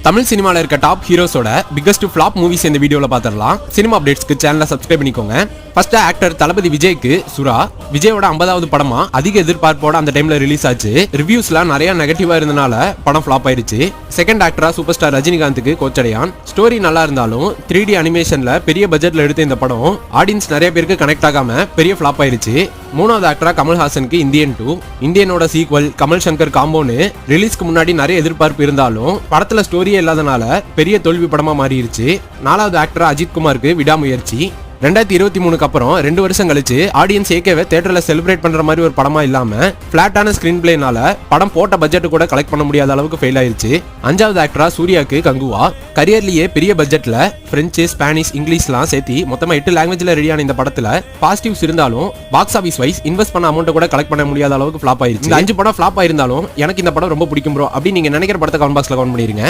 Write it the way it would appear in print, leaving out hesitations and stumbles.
தமிழ் சினிமால இருக்க top ஹீரோஸோட biggest flop movies இந்த வீடியோல பாத்திரலாம். சினிமா அப்டேட்ஸ்க்கு சேனலை சப்ஸ்கிரைப் பண்ணிக்கோங்க. ஃபர்ஸ்ட் ஆக்டர் தளபதி விஜய்க்கு சுறா விஜயோட 50வது படமா அதிக எதிர்பார்ப்போட அந்த டைம்ல ரிலீஸ் ஆச்சு. ரிவ்யூஸ்லாம் நிறைய நெகட்டிவா இருந்தனால படம் ஃபிளாப் ஆயிருச்சு. செகண்ட் ஆக்டரா சூப்பர் ஸ்டார் ரஜினிகாந்துக்கு கோச்சடையான். ஸ்டோரி நல்லா இருந்தாலும் 3D அனிமேஷன்ல பெரிய பட்ஜெட்ல எடுத்த இந்த படம் ஆடியன்ஸ் நிறைய பேருக்கு கனெக்ட் ஆகாம பெரிய ஃபிளாப் ஆயிருச்சு. மூணாவது ஆக்டரா கமல்ஹாசனுக்கு இந்தியன் 2 இந்தியனோட சீக்வல் கமல் சங்கர் காம்போன்னு ரிலீஸ்க்கு முன்னாடி நிறைய எதிர்பார்ப்பு இருந்தாலும் படத்துல ஸ்டோரியே இல்லாதனால பெரிய தோல்வி படமா மாறிடுச்சு. நாலாவது ஆக்டரா அஜித் குமாருக்கு விடாமுயற்சி. 2023க்கு அப்புறம் 2 வருஷம் கழிச்சு ஆடியன்ஸ் ஏகேவே தியேட்டர்ல செலிப்ரேட் பண்ற மாதிரி ஒரு படமா இல்லாம பிளாட்டான ஸ்கிரீன் பிளேனால படம் போட்ட பட்ஜெட் கூட கலெக்ட் பண்ண முடியாத அளவுக்கு ஃபெயில் ஆயிருச்சு. அஞ்சாவது ஆக்டரா சூர்யாக்கு கங்குவா. கரியர்லயே பெரிய பட்ஜெட்ல பிரெஞ்சு, ஸ்பானிஷ், இங்கிலீஷ்லாம் சேர்த்து மொத்தமா 8 லாங்குவேஜ்ல ரெடியான இந்த படத்துல பாசிட்டிவ்ஸ் இருந்தாலும் பாக்ஸ் ஆபீஸ் வைஸ் இன்வெஸ்ட் பண்ண அமௌண்ட் கூட கலெக்ட் பண்ண முடியாத அளவுக்கு ஃபிளாப் ஆயிருச்சு. இந்த 5 படம் ஃபிளாப் ஆயிருந்தாலும் எனக்கு இந்த படம் ரொம்ப பிடிக்கும் ப்ரோ அப்படி நீங்க நினைக்கிற படத்தை கமெண்ட் பாக்ஸ்ல கமெண்ட் பண்ணிருங்க.